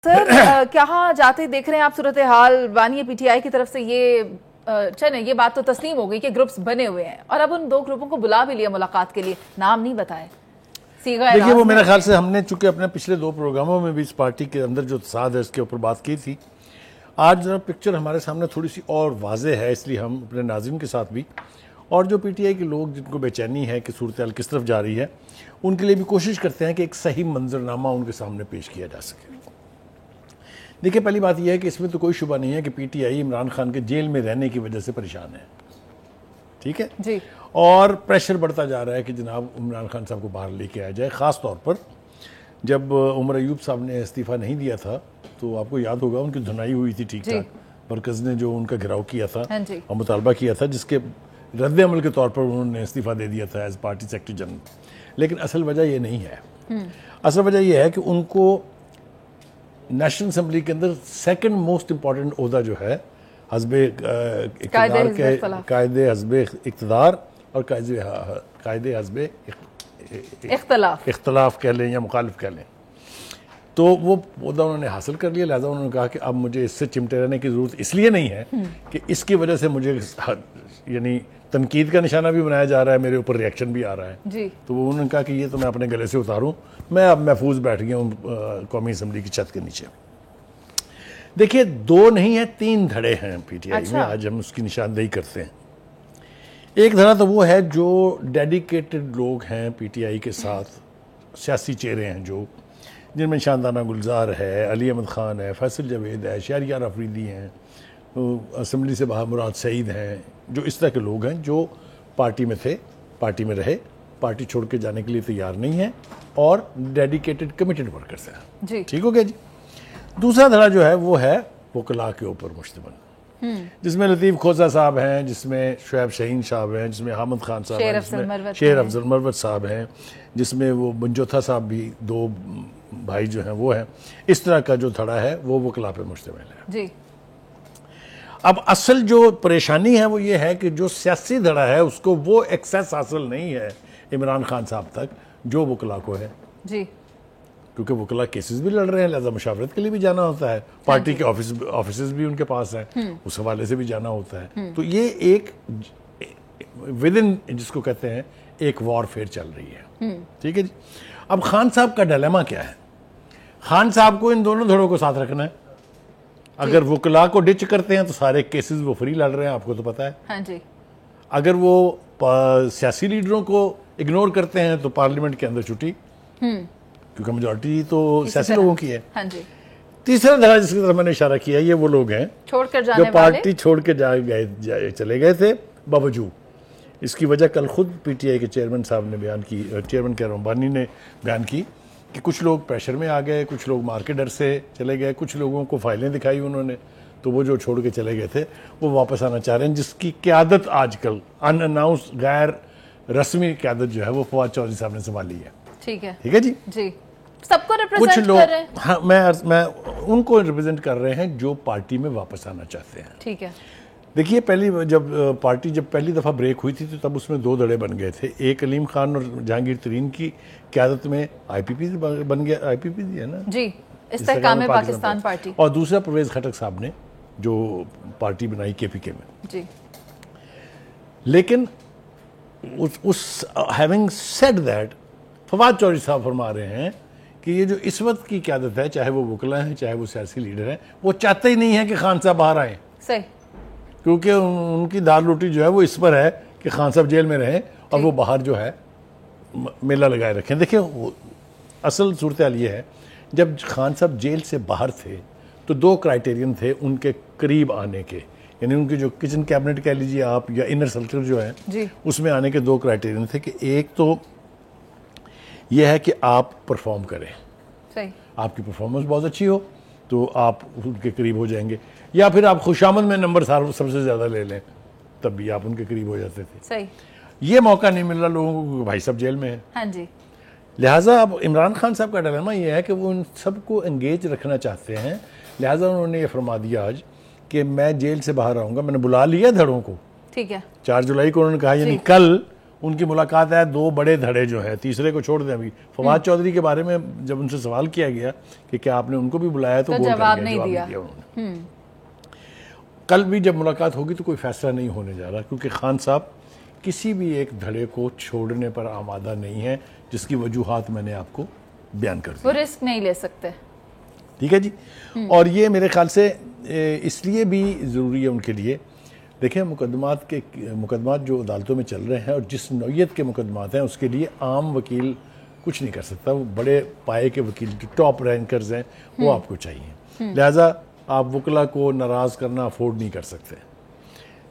Sir क्या जाते देख रहे हैं आप सूरत हाल बानी पीटीआई की तरफ से चले ये बात तो तस्लीम हो गई कि ग्रुप्स बने हुए हैं और अब उन दो ग्रुपों को बुला भी लिया मुलाकात के लिए, नाम नहीं बताए। देखिए वो मेरे ख्याल से हमने चूंकि अपने पिछले 2 प्रोग्रामों में भी इस पार्टी के अंदर जो तसाद है इसके ऊपर बात की थी। आज जरा पिक्चर हमारे सामने थोड़ी सी और वाजे है, इसलिए हम अपने नाज़रीन के साथ भी और जो पीटीआई के लोग जिनको बेचैनी है कि सूरत हाल किस तरफ जा रही है उनके लिए भी कोशिश करते हैं कि एक सही मंजरनामा उनके सामने पेश किया जा सके। देखिए पहली बात यह है कि इसमें तो कोई शुबा नहीं है कि पीटीआई इमरान खान के जेल में रहने की वजह से परेशान है, ठीक है जी। और प्रेशर बढ़ता जा रहा है कि जनाब इमरान खान साहब को बाहर लेके आया जाए। ख़ास तौर पर जब उमर अयूब साहब ने इस्तीफ़ा नहीं दिया था तो आपको याद होगा उनकी धुनाई हुई थी ठीक ठाक, मरकज़ ने जो उनका घिराव किया था और मुतालबा किया था जिसके रद्द अमल के तौर पर उन्होंने इस्तीफ़ा दे दिया था एज पार्टी सेक्रेटरी जनरल। लेकिन असल वजह ये नहीं है। असल वजह यह है कि उनको नेशनल असम्बली के अंदर सेकंड मोस्ट इम्पॉर्टेंट ओहदा जो है हस्बे कायदे हस्बे इक़्तिदार और कायदे हस्बे इख्तलाफ कह लें या मुखालिफ कह लें, तो वो ओहदा उन्होंने हासिल कर लिया। लिहाजा उन्होंने कहा कि अब मुझे इससे चिमटे रहने की ज़रूरत इसलिए नहीं है कि इसकी वजह से मुझे यानी तनकीद का निशाना भी बनाया जा रहा है, मेरे ऊपर रिएक्शन भी आ रहा है जी। तो वो उन्होंने कहा कि ये तो मैं अपने गले से उतारूं, मैं अब महफूज बैठ गया हूँ कौमी असम्बली की छत के नीचे। देखिए 2 नहीं है 3 धड़े हैं पीटीआई में, आज हम उसकी निशानदेही करते हैं। एक धड़ा तो वो है जो डेडिकेटेड लोग हैं पीटीआई के साथ, सियासी चेहरे हैं जो जिनमें शानदाना गुलजार है, अली अहमद ख़ान है, फैसल जावेद है, शहरियार अफरीदी हैं, असम्बली से बाहर मुराद सईद हैं, जो इस तरह के लोग हैं जो पार्टी में थे, पार्टी में रहे, पार्टी छोड़ के जाने के लिए तैयार नहीं है और डेडिकेटेड कमिटेड वर्कर्स हैं जी। ठीक हो गया जी। दूसरा धड़ा जो है वो है वकला के ऊपर मुश्तमिल, जिसमें लतीफ़ खोजा साहब हैं, जिसमें शुएब शाहीन साहब हैं, जिसमें हामिद खान साहब हैं, जिसमें शेर अफजल मरवत साहब हैं, जिसमें वो मंजोथा साहब भी 2 भाई जो हैं वो हैं। इस तरह का जो धड़ा है वो वकला पे मुश्तमिल है जी। अब असल जो परेशानी है वो ये है कि जो सियासी धड़ा है उसको वो एक्सेस हासिल नहीं है इमरान खान साहब तक जो वकला को है जी, क्योंकि वकला केसेस भी लड़ रहे हैं, लिहाजा मुशावरत के लिए भी जाना होता है, पार्टी के ऑफिस भी उनके पास हैं, उस हवाले से भी जाना होता है। तो ये एक विद इन जिसको कहते हैं एक वॉरफेयर चल रही है, ठीक है जी। अब खान साहब का डिलेमा क्या है? खान साहब को इन दोनों धड़ों को साथ रखना है। अगर वकला को डिच करते हैं तो सारे केसेस वो फ्री लड़ रहे हैं, आपको तो पता है हाँ जी। अगर वो सियासी लीडरों को इग्नोर करते हैं तो पार्लियामेंट के अंदर छुट्टी, क्योंकि मेजॉरिटी तो सियासी लोगों की है हाँ जी। तीसरा धड़ा जिसकी तरफ मैंने इशारा किया ये वो लोग हैं छोड़कर जाने जो पार्टी छोड़ के चले गए थे बावजूद। इसकी वजह कल खुद पीटीआई के चेयरमैन साहब ने बयान की, चेयरमैन कह रहा हूँ बानी ने बयान की कि कुछ लोग प्रेशर में आ गए, कुछ लोग मार के डर से चले गए, कुछ लोगों को फाइलें दिखाई उन्होंने, तो वो जो छोड़ के चले गए थे वो वापस आना चाह रहे हैं, जिसकी क़यादत आजकल अनअनाउंस गैर रस्मी क़यादत जो है वो फवाद चौधरी साहब ने संभाली है। ठीक है जी जी। सबको रिप्रेजेंट कर रहे हैं हाँ, मैं उनको रिप्रेजेंट कर रहे हैं जो पार्टी में वापस आना चाहते हैं। ठीक है। देखिए जब पार्टी पहली दफ़ा ब्रेक हुई थी तो तब उसमें 2 धड़े बन गए थे, एक अलीम खान और जहांगीर तरीन की क़यादत में आईपीपी बन गया, आईपीपी है ना जी, इस्तेहकाम पाकिस्तान पार्टी, और दूसरा परवेज़ खटक साहब ने जो पार्टी बनाई केपीके में जी। लेकिन उस having said that Fawad Chaudhry साहब फरमा रहे हैं कि ये जो इस वक्त की क़यादत है, चाहे वो वकला हैं चाहे वो सियासी लीडर हैं, वो चाहते ही नहीं है कि खान साहब बाहर आए, सही, क्योंकि उनकी दाल रोटी जो है वो इस पर है कि खान साहब जेल में रहें और वो बाहर जो है मेला लगाए रखें। देखिए असल सूरत हाल ये है, जब खान साहब जेल से बाहर थे तो 2 क्राइटेरियन थे उनके करीब आने के, यानी उनके जो किचन कैबिनेट कह लीजिए आप या इनर सर्कल जो है उसमें आने के 2 क्राइटेरियन थे कि एक तो यह है कि आप परफॉर्म करें, सही, आपकी परफॉर्मेंस बहुत अच्छी हो तो आप उनके करीब हो जाएंगे, या फिर आप खुशामद में नंबर सबसे ज़्यादा ले लें तब भी आप उनके करीब हो जाते थे, सही। ये मौका नहीं मिल रहा लोगों को, भाई साहब जेल में है हाँ जी। लिहाजा अब इमरान खान साहब का डिलेमा ये है कि वो उन सबको एंगेज रखना चाहते हैं, लिहाजा उन्होंने ये फरमा दिया आज कि मैं जेल से बाहर आऊँगा, मैंने बुला लिया धड़ों को, ठीक है, 4 जुलाई को उन्होंने कहा, यानी कल उनकी मुलाकात है, दो बड़े धड़े जो है, तीसरे को छोड़ दें। अभी फवाद चौधरी के बारे में जब उनसे सवाल किया गया कि क्या आपने उनको भी बुलाया, तो जवाब नहीं दिया उन्होंने। कल भी जब मुलाकात होगी तो कोई फैसला नहीं होने जा रहा, क्योंकि खान साहब किसी भी एक धड़े को छोड़ने पर आमादा नहीं है, जिसकी वजूहात मैंने आपको बयान कर दी। वो रिस्क नहीं ले सकते। ठीक है जी। और ये मेरे ख्याल से इसलिए भी ज़रूरी है उनके लिए। देखें, मुकदमात जो अदालतों में चल रहे हैं और जिस नौइयत के मुकदमात हैं, उसके लिए आम वकील कुछ नहीं कर सकता। वो बड़े पाए के वकील, जो टॉप रैंकर्स हैं, वो आपको चाहिए। लिहाजा आप वकला को नाराज़ करना अफोर्ड नहीं कर सकते।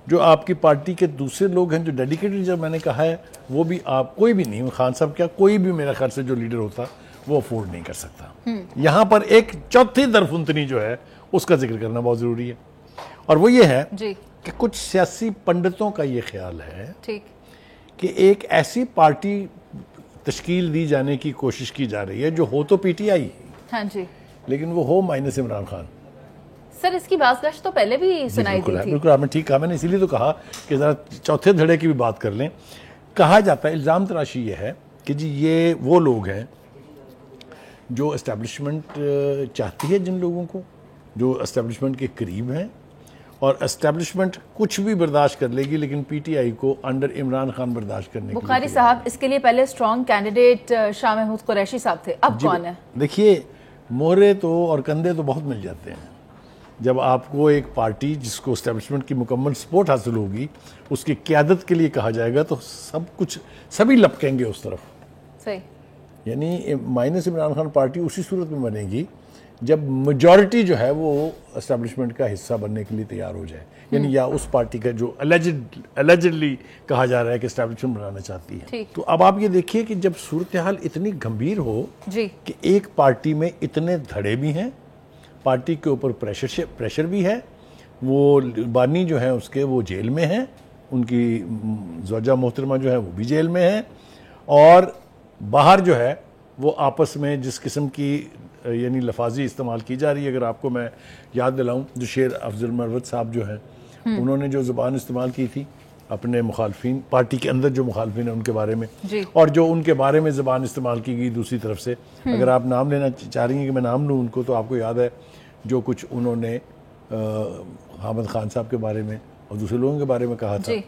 जो आपकी पार्टी के दूसरे लोग हैं जो डेडिकेटेड, जब मैंने कहा है, वो भी आप, कोई भी नहीं, खान साहब क्या, कोई भी मेरा ख्याल से जो लीडर होता वो अफोर्ड नहीं कर सकता। यहाँ पर एक चौथी दरफुंतनी जो है उसका जिक्र करना बहुत ज़रूरी है, और वो ये है जी कि कुछ सियासी पंडितों का ये ख्याल है ठीक कि एक ऐसी पार्टी तश्कील दी जाने की कोशिश की जा रही है जो हो तो पीटीआई, हाँ जी, लेकिन वो हो माइनस इमरान खान। सर इसकी बातगश तो पहले भी सुनाई दी थी। बिल्कुल आपने ठीक कहा। मैंने इसीलिए तो कहा कि ज़रा चौथे धड़े की भी बात कर लें। कहा जाता है, इल्ज़ाम तराशी ये है कि जी ये वो लोग हैं जो एस्टेब्लिशमेंट चाहती है, जिन लोगों को जो एस्टेब्लिशमेंट के करीब हैं, और एस्टेब्लिशमेंट कुछ भी बर्दाश्त कर लेगी, लेकिन पीटीआई को अंडर इमरान खान बर्दाश्त करने के लिए। बुखारी साहब इसके लिए पहले स्ट्रॉन्ग कैंडिडेट शाह महमूद कुरैशी साहब थे, अब कौन है? देखिए, मोहरे तो और कंधे तो बहुत मिल जाते हैं। जब आपको एक पार्टी जिसको एस्टेब्लिशमेंट की मुकम्मल सपोर्ट हासिल होगी, उसकी क़यादत के लिए कहा जाएगा, तो सब कुछ सभी लपकेंगे उस तरफ। सही। यानी माइनस इमरान खान पार्टी उसी सूरत में बनेगी जब मेजॉरिटी जो है वो एस्टेब्लिशमेंट का हिस्सा बनने के लिए तैयार हो जाए, यानी या उस पार्टी का जो अलेजिडली कहा जा रहा है कि एस्टेब्लिशमेंट बनाना चाहती है। तो अब आप ये देखिए कि जब सूरत हाल इतनी गंभीर हो जी कि एक पार्टी में इतने धड़े भी हैं, पार्टी के ऊपर प्रेशर भी है, वो बानी जो है उसके वो जेल में हैं, उनकी ज़ौजा मोहतरमा जो है वो भी जेल में है, और बाहर जो है वो आपस में जिस किस्म की यानी लफाजी इस्तेमाल की जा रही है। अगर आपको मैं याद दिलाऊं, जो शेर अफजल मरवत साहब जो हैं, उन्होंने जो ज़ुबान इस्तेमाल की थी अपने मुखालफिन, पार्टी के अंदर जो मुखालफिन है उनके बारे में, और जो उनके बारे में ज़ुबान इस्तेमाल की गई दूसरी तरफ से, अगर आप नाम लेना चाह रही हैं कि मैं नाम लूँ उनको, तो आपको याद है जो कुछ उन्होंने हामिद खान साहब के बारे में और दूसरे लोगों के बारे में कहा था।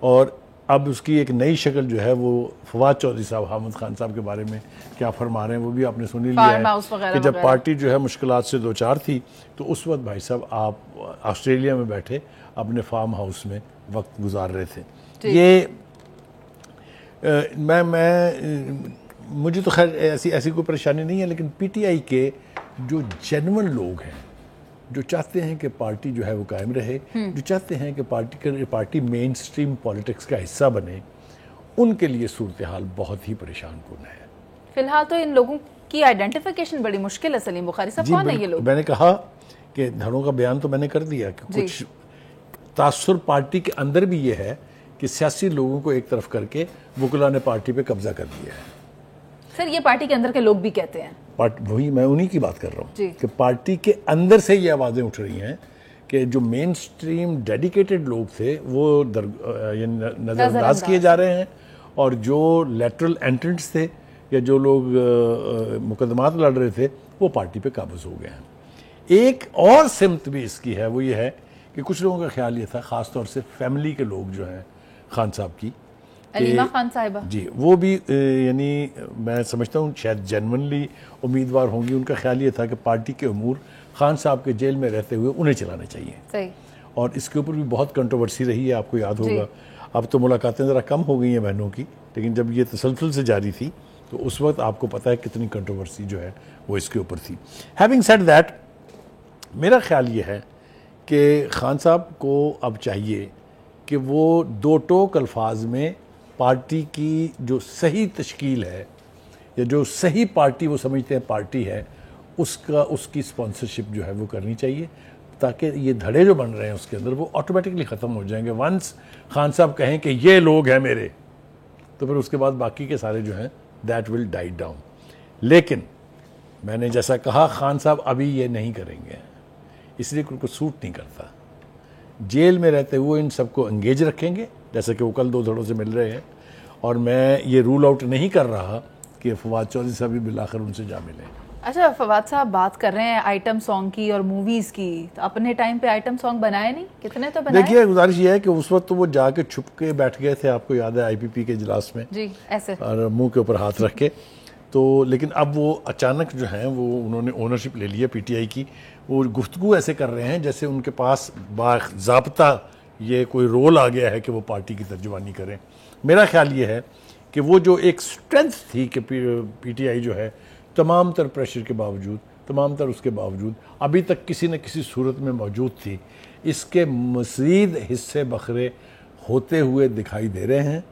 और अब उसकी एक नई शक्ल जो है वो फवाद चौधरी साहब हामिद खान साहब के बारे में क्या फरमा रहे हैं, वो भी आपने सुन ही लिया है कि जब पार्टी जो है मुश्किलात से दो चार थी, तो उस वक्त भाई साहब आप ऑस्ट्रेलिया में बैठे अपने फार्म हाउस में वक्त गुजार रहे थे। ये मुझे तो खैर ऐसी कोई परेशानी नहीं है, लेकिन पीटीआई के जो जेन्युइन लोग हैं, जो चाहते हैं कि पार्टी जो है वो कायम रहे, जो चाहते हैं कि पार्टी मेन स्ट्रीम पॉलिटिक्स का हिस्सा बने, उनके लिए सूरत हाल बहुत ही परेशान कुन है। फिलहाल तो इन लोगों की आइडेंटिफिकेशन बड़ी मुश्किल है। सलीम बुखारी साहब, कौन है ये लोग? मैंने कहा कि धड़ों का बयान तो मैंने कर दिया कि कुछ तासुर पार्टी के अंदर भी ये है कि सियासी लोगों को एक तरफ करके वकला ने पार्टी पे कब्जा कर दिया है। सर ये पार्टी के अंदर के लोग भी कहते हैं, वही मैं उन्हीं की बात कर रहा हूँ कि पार्टी के अंदर से ये आवाज़ें उठ रही हैं कि जो मेन स्ट्रीम डेडिकेटेड लोग थे वो नज़रअंदाज किए जा रहे हैं, और जो लेटरल एंट्रेंट्स थे या जो लोग मुकदमात लड़ रहे थे वो पार्टी पे काबूज हो गए हैं। एक और सिमत भी इसकी है, वो ये है कि कुछ लोगों का ख्याल ये था, ख़ास तौर से फैमिली के लोग जो हैं खान साहब की, अलीमा खान साहिबा जी, वो भी यानी मैं समझता हूँ शायद जेन्युइनली उम्मीदवार होंगी। उनका ख्याल ये था कि पार्टी के अमूर खान साहब के जेल में रहते हुए उन्हें चलाने चाहिए। सही। और इसके ऊपर भी बहुत कंट्रोवर्सी रही है, आपको याद होगा। अब तो मुलाकातें ज़रा कम हो गई हैं बहनों की, लेकिन जब ये तसलसल से जारी थी तो उस वक्त आपको पता है कितनी कंट्रोवर्सी जो है वो इसके ऊपर थी। हैविंग सेड दैट, मेरा ख्याल ये है कि खान साहब को अब चाहिए कि वो दो टोक अल्फाज में पार्टी की जो सही तश्कील है या जो सही पार्टी वो समझते हैं पार्टी है, उसकी स्पॉन्सरशिप जो है वो करनी चाहिए, ताकि ये धड़े जो बन रहे हैं उसके अंदर वो ऑटोमेटिकली ख़त्म हो जाएंगे। वंस खान साहब कहें कि ये लोग हैं मेरे, तो फिर उसके बाद बाकी के सारे जो हैं दैट विल डाई डाउन। लेकिन मैंने जैसा कहा, खान साहब अभी ये नहीं करेंगे, इसलिए उनको सूट नहीं करता। जेल में रहते हुए इन सबको एंगेज रखेंगे, जैसे कि वो कल 2 धड़ों से मिल रहे हैं। और मैं ये रूल आउट नहीं कर रहा कि फवाद चौधरी साहब भी बिलाखिर उनसे जा मिले। अच्छा, फवाद साहब बात कर रहे हैं आइटम सॉन्ग की और मूवीज की, तो अपने टाइम पे आइटम सॉन्ग बनाए नहीं? कितने तो बनाए। देखिए, गुजारिश ये है कि उस वक्त तो वो जाके छुप के बैठ गए थे, आपको याद है, IPP के इजलास में जी, ऐसे और मुंह के ऊपर हाथ रख के। तो लेकिन अब वो अचानक जो है वो उन्होंने ओनरशिप ले लिया PTI की। वो गुफ्तगू ऐसे कर रहे हैं जैसे उनके पास बाज़ाब्ता ये कोई रोल आ गया है कि वो पार्टी की तर्जुमानी करें। मेरा ख्याल ये है कि वो जो एक स्ट्रेंथ थी कि PTI जो है तमाम तर प्रेशर के बावजूद, तमाम तर उसके बावजूद अभी तक किसी न किसी सूरत में मौजूद थी, इसके मज़ीद हिस्से बखरे होते हुए दिखाई दे रहे हैं।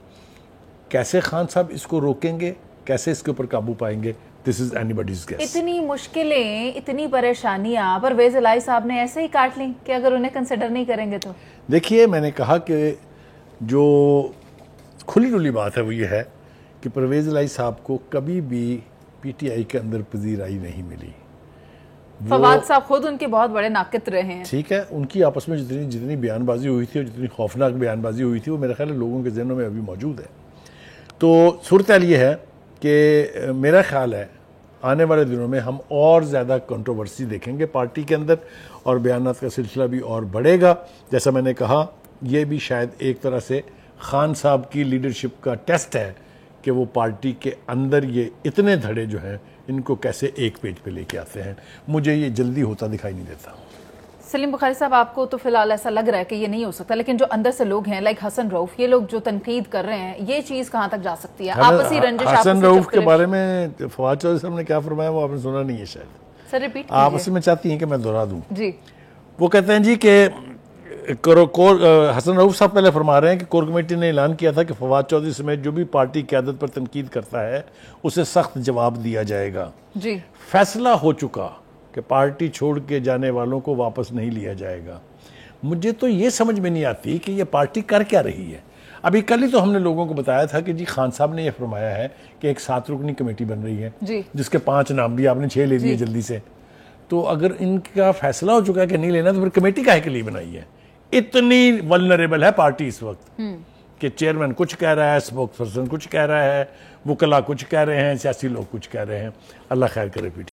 कैसे खान साहब इसको रोकेंगे, कैसे इसके ऊपर काबू पाएंगे, दिस इज एनीबॉडीज गेस। इतनी मुश्किलें, इतनी परेशानियां परवेज इलाही साहब ने ऐसे ही काट ली कि अगर उन्हें कंसिडर नहीं करेंगे तो? देखिए, मैंने कहा कि जो खुली डुली बात है वो ये है कि परवेज इलाही साहब को कभी भी PTI के अंदर पजीराई नहीं मिली। फवाद साहब खुद उनके बहुत बड़े नाकिद रहे हैं। ठीक है, उनकी आपस में जितनी बयानबाजी हुई थी और जितनी खौफनाक बयानबाजी हुई थी वो मेरे ख्याल है लोगों के जहनों में अभी मौजूद है। तो सूरत हाल ये है कि मेरा ख्याल है आने वाले दिनों में हम और ज़्यादा कंट्रोवर्सी देखेंगे पार्टी के अंदर और बयानात का सिलसिला भी और बढ़ेगा। जैसा मैंने कहा, ये भी शायद एक तरह से खान साहब की लीडरशिप का टेस्ट है कि वो पार्टी के अंदर ये इतने धड़े जो हैं इनको कैसे एक पेज पे लेके आते हैं। मुझे ये जल्दी होता दिखाई नहीं देता। सलीम बुखारी साहब, आपको तो फिलहाल ऐसा लग रहा है कि ये नहीं हो सकता, लेकिन जो अंदर से लोग हैं लाइक हसन रऊफ, ये लोग जो तनकीद कर रहे हैं, ये चीज कहां तक जा सकती है? आपसी रंजिश, हसन रऊफ के बारे में फवाद चौधरी साहब ने क्या फरमाया वो आपने सुना नहीं है शायद। सर रिपीट आप उसमें चाहती हैं कि मैं दोहरा दूं? जी। वो कहते हैं जी कि हसन रऊफ साहब पहले फरमा रहे हैं कि कोर कमेटी ने ऐलान किया था कि फवाद चौधरी समेत जो भी पार्टी क़यादत पर तनकीद करता है उसे सख्त जवाब दिया जाएगा। जी। फैसला हो चुका कि पार्टी छोड़ के जाने वालों को वापस नहीं लिया जाएगा। मुझे तो ये समझ में नहीं आती कि ये पार्टी कर क्या रही है। अभी कल ही तो हमने लोगों को बताया था कि जी खान साहब ने यह फरमाया है कि एक 7 रुकनी कमेटी बन रही है जी, जिसके 5 नाम भी आपने 6 ले दिए जल्दी से। तो अगर इनका फैसला हो चुका है कि नहीं लेना तो फिर कमेटी काहे के लिए बनाई है? इतनी वल्नरेबल है पार्टी इस वक्त कि चेयरमैन कुछ कह रहा है, स्पोक्स पर्सन कुछ कह रहा है, वकला कुछ कह रहे हैं, सियासी लोग कुछ कह रहे हैं। अल्लाह खैर करे।